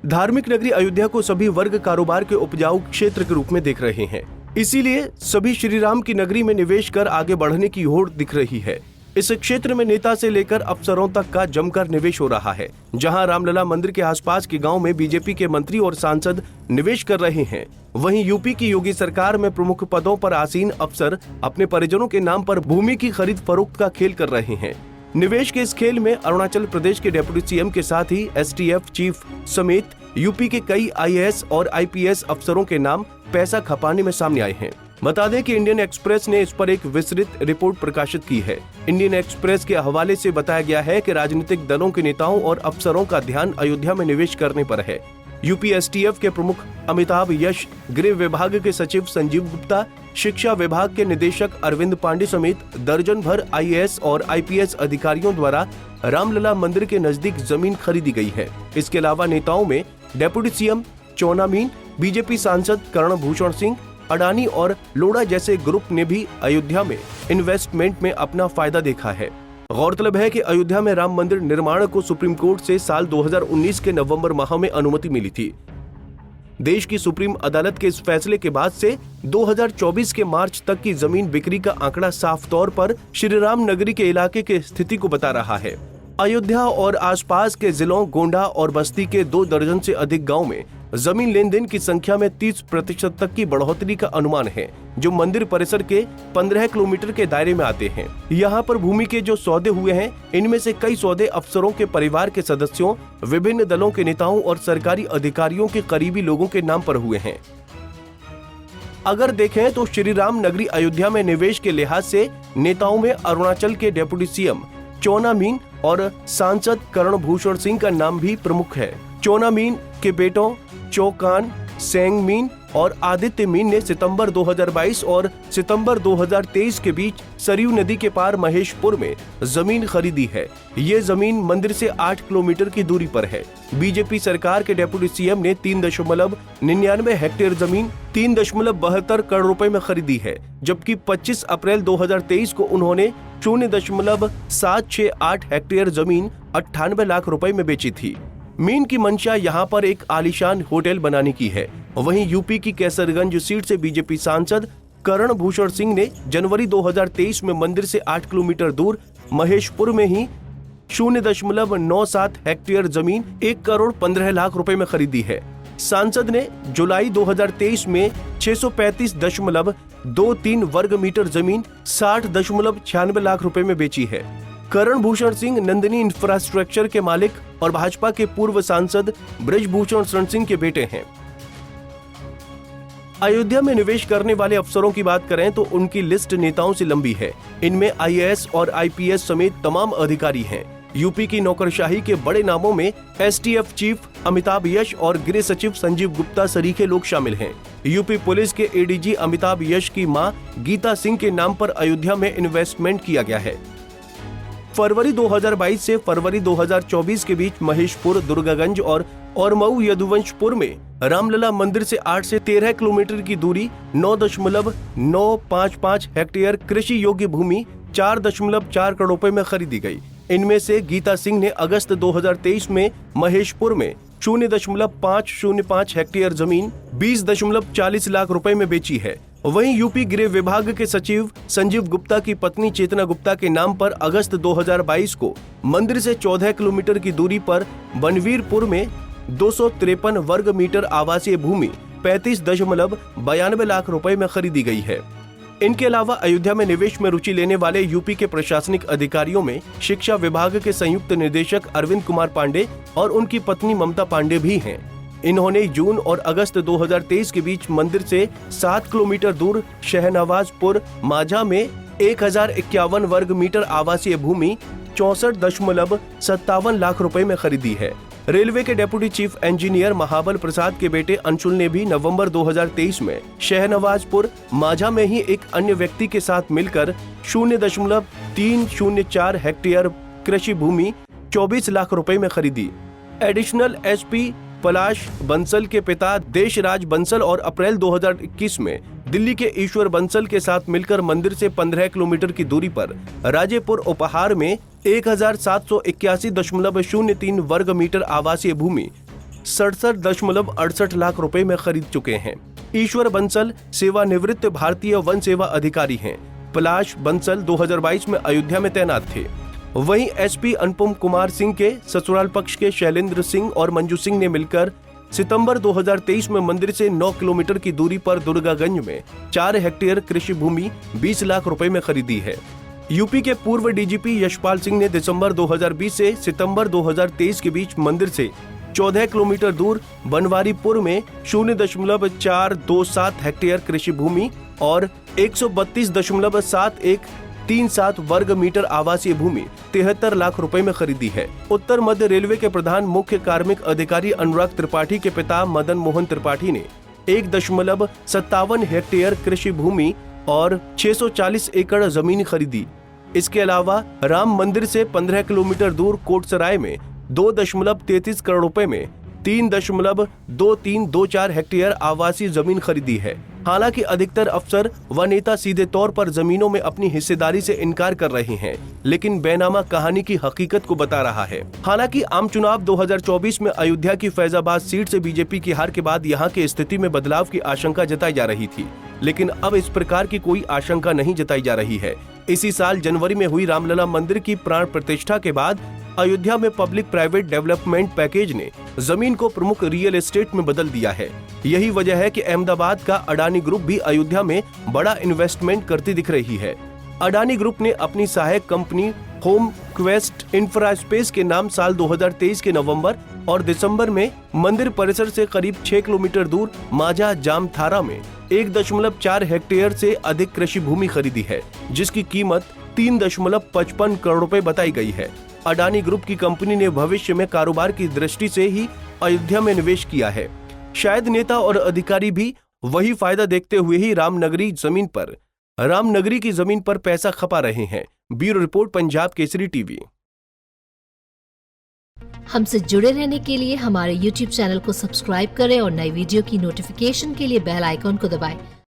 धार्मिक नगरी अयोध्या को सभी वर्ग कारोबार के उपजाऊ क्षेत्र के रूप में देख रहे हैं। इसीलिए सभी श्री राम की नगरी में निवेश कर आगे बढ़ने की होड़ दिख रही है। इस क्षेत्र में नेता से लेकर अफसरों तक का जमकर निवेश हो रहा है। जहां रामलला मंदिर के आसपास के गांव में बीजेपी के मंत्री और सांसद निवेश कर रहे हैं, वहीं यूपी की योगी सरकार में प्रमुख पदों पर आसीन अफसर अपने परिजनों के नाम पर भूमि की खरीद फरोख्त का खेल कर रहे हैं। निवेश के इस खेल में अरुणाचल प्रदेश के डिप्टी सीएम के साथ ही एसटीएफ चीफ समेत यूपी के कई आईएएस और आईपीएस अफसरों के नाम पैसा खपाने में सामने आए हैं। बता दें कि इंडियन एक्सप्रेस ने इस पर एक विस्तृत रिपोर्ट प्रकाशित की है। इंडियन एक्सप्रेस के हवाले से बताया गया है कि राजनीतिक दलों के नेताओं और अफसरों का ध्यान अयोध्या में निवेश करने पर है। यूपी एसटीएफ के प्रमुख अमिताभ यश, गृह विभाग के सचिव संजीव गुप्ता, शिक्षा विभाग के निदेशक अरविंद पांडे समेत दर्जन भर आईएएस और आईपीएस अधिकारियों द्वारा रामलला मंदिर के नजदीक जमीन खरीदी गई है। इसके अलावा नेताओं में डिप्टी सीएम चौना मीन, बीजेपी सांसद कर्ण भूषण सिंह, अडानी और लोढ़ा जैसे ग्रुप ने भी अयोध्या में इन्वेस्टमेंट में अपना फायदा देखा है। गौरतलब है कि अयोध्या में राम मंदिर निर्माण को सुप्रीम कोर्ट से साल 2019 के नवंबर माह में अनुमति मिली थी। देश की सुप्रीम अदालत के इस फैसले के बाद से 2024 के मार्च तक की जमीन बिक्री का आंकड़ा साफ तौर पर श्री राम नगरी के इलाके की स्थिति को बता रहा है। अयोध्या और आसपास के जिलों गोंडा और बस्ती के 2 दर्जन से अधिक गांव में जमीन लेन देन की संख्या में 30% तक की बढ़ोतरी का अनुमान है, जो मंदिर परिसर के 15 किलोमीटर के दायरे में आते हैं। यहाँ पर भूमि के जो सौदे हुए हैं, इनमें से कई सौदे अफसरों के परिवार के सदस्यों, विभिन्न दलों के नेताओं और सरकारी अधिकारियों के करीबी लोगों के नाम पर हुए हैं। अगर देखें तो श्री राम नगरी अयोध्या में निवेश के लिहाज से नेताओं में अरुणाचल के डिप्टी सीएम चौना मीन और सांसद कर्ण भूषण सिंह का नाम भी प्रमुख है। चौना मीन के बेटों चौकान सेंग मीन और आदित्य मीन ने सितंबर 2022 और सितंबर 2023 के बीच सरयू नदी के पार महेशपुर में जमीन खरीदी है। ये जमीन मंदिर से 8 किलोमीटर की दूरी पर है। बीजेपी सरकार के डिप्टी सीएम ने 3.99 हेक्टेयर जमीन 3.72 करोड़ रुपए में खरीदी है, जबकि 25 अप्रैल 2023 को उन्होंने 0.768 हेक्टेयर जमीन 98 लाख रुपए में बेची थी। मीन की मंशा यहाँ पर एक आलीशान होटल बनाने की है। वहीं यूपी की कैसरगंज सीट से बीजेपी सांसद कर्ण भूषण सिंह ने जनवरी 2023 में मंदिर से 8 किलोमीटर दूर महेशपुर में ही 0.97 हेक्टेयर जमीन 1 करोड़ 15 लाख रुपए में खरीदी है। सांसद ने जुलाई 2023 में 635.23 वर्ग मीटर जमीन 60.96 लाख रुपए में बेची है। कर्ण भूषण सिंह नंदिनी इंफ्रास्ट्रक्चर के मालिक और भाजपा के पूर्व सांसद ब्रजभूषण शरण सिंह के बेटे हैं। अयोध्या में निवेश करने वाले अफसरों की बात करें तो उनकी लिस्ट नेताओं से लंबी है। इनमें आईएएस और आईपीएस समेत तमाम अधिकारी हैं। यूपी की नौकरशाही के बड़े नामों में एसटीएफ चीफ अमिताभ यश और गृह सचिव संजीव गुप्ता सरीखे लोग शामिल हैं। यूपी पुलिस के एडीजी अमिताभ यश की मां गीता सिंह के नाम पर अयोध्या में इन्वेस्टमेंट किया गया है। फरवरी 2022 से फरवरी 2024 के बीच महेशपुर, दुर्गागंज और मऊ यदुवंशपुर में रामलला मंदिर से 8 से 13 किलोमीटर की दूरी 9.955 हेक्टेयर कृषि योग्य भूमि 4.4 करोड़ रुपए में खरीदी गई। इनमें से गीता सिंह ने अगस्त 2023 में महेशपुर में 0.505 हेक्टेयर जमीन 20.40 लाख रुपए में बेची है। वहीं यूपी गृह विभाग के सचिव संजीव गुप्ता की पत्नी चेतना गुप्ता के नाम पर अगस्त 2022 को मंदिर से 14 किलोमीटर की दूरी पर बनवीरपुर में 253 वर्ग मीटर आवासीय भूमि 35.92 लाख रुपए में खरीदी गई है। इनके अलावा अयोध्या में निवेश में रुचि लेने वाले यूपी के प्रशासनिक अधिकारियों में शिक्षा विभाग के संयुक्त निदेशक अरविंद कुमार पांडे और उनकी पत्नी ममता पांडे भी हैं। इन्होंने जून और अगस्त 2023 के बीच मंदिर से 7 किलोमीटर दूर शहनवाजपुर माझा में 1051 वर्ग मीटर आवासीय भूमि 64.57 लाख रुपए में खरीदी है। रेलवे के डेप्यूटी चीफ इंजीनियर महाबल प्रसाद के बेटे अंशुल ने भी नवंबर 2023 में शहनवाजपुर माझा में ही एक अन्य व्यक्ति के साथ मिलकर 0.304 हेक्टेयर कृषि भूमि 24 लाख रुपए में खरीदी। एडिशनल एसपी पलाश बंसल के पिता देशराज बंसल और अप्रैल 2021 में दिल्ली के ईश्वर बंसल के साथ मिलकर मंदिर से 15 किलोमीटर की दूरी पर राजेपुर उपहार में 1781.03 वर्ग मीटर आवासीय भूमि 67.68 लाख रुपए में खरीद चुके हैं। ईश्वर बंसल सेवानिवृत्त भारतीय वन सेवा अधिकारी हैं। पलाश बंसल 2022 में अयोध्या में तैनात थे। वहीं एसपी अनुपम कुमार सिंह के ससुराल पक्ष के शैलेंद्र सिंह और मंजू सिंह ने मिलकर सितंबर 2023 में मंदिर से 9 किलोमीटर की दूरी पर दुर्गागंज में 4 हेक्टेयर कृषि भूमि 20 लाख रुपए में खरीदी है। यूपी के पूर्व डीजीपी यशपाल सिंह ने दिसंबर 2020 से सितंबर 2023 के बीच मंदिर से 14 किलोमीटर दूर बनवारीपुर में 0.427 हेक्टेयर कृषि भूमि और 132.7137 वर्ग मीटर आवासीय भूमि 73 लाख रुपए में खरीदी है। उत्तर मध्य रेलवे के प्रधान मुख्य कार्मिक अधिकारी अनुराग त्रिपाठी के पिता मदन मोहन त्रिपाठी ने 1.57 हेक्टेयर कृषि भूमि और 640 एकड़ जमीन खरीदी। इसके अलावा राम मंदिर से 15 किलोमीटर दूर कोटसराय में 2.33 करोड़ रुपए में 3.2324 हेक्टेयर आवासीय जमीन खरीदी है। हालांकि अधिकतर अफसर व नेता सीधे तौर पर जमीनों में अपनी हिस्सेदारी से इनकार कर रहे हैं, लेकिन बैनामा कहानी की हकीकत को बता रहा है। हालांकि आम चुनाव 2024 में अयोध्या की फैजाबाद सीट से बीजेपी की हार के बाद यहां की स्थिति में बदलाव की आशंका जताई जा रही थी, लेकिन अब इस प्रकार की कोई आशंका नहीं जताई जा रही है। इसी साल जनवरी में हुई रामलला मंदिर की प्राण प्रतिष्ठा के बाद अयोध्या में पब्लिक प्राइवेट डेवलपमेंट पैकेज ने जमीन को प्रमुख रियल एस्टेट में बदल दिया है। यही वजह है कि अहमदाबाद का अडानी ग्रुप भी अयोध्या में बड़ा इन्वेस्टमेंट करती दिख रही है। अडानी ग्रुप ने अपनी सहायक कंपनी होम क्वेस्ट इंफ्रास्पेस के नाम साल 2023 के नवंबर और दिसंबर में मंदिर परिसर से करीब 6 किलोमीटर दूर माजा जामथारा में 1.4 हेक्टेयर से अधिक कृषि भूमि खरीदी है, जिसकी कीमत 3.55 करोड़ रुपए बताई गई है। अडानी ग्रुप की कंपनी ने भविष्य में कारोबार की दृष्टि से ही अयोध्या में निवेश किया है। शायद नेता और अधिकारी भी वही फायदा देखते हुए ही रामनगरी की जमीन पर पैसा खपा रहे हैं। Bureau report, Punjab Kesari TV. हमसे जुड़े रहने के लिए हमारे YouTube चैनल को सब्सक्राइब करें और नई वीडियो की नोटिफिकेशन के लिए बेल आइकॉन को दबाएं।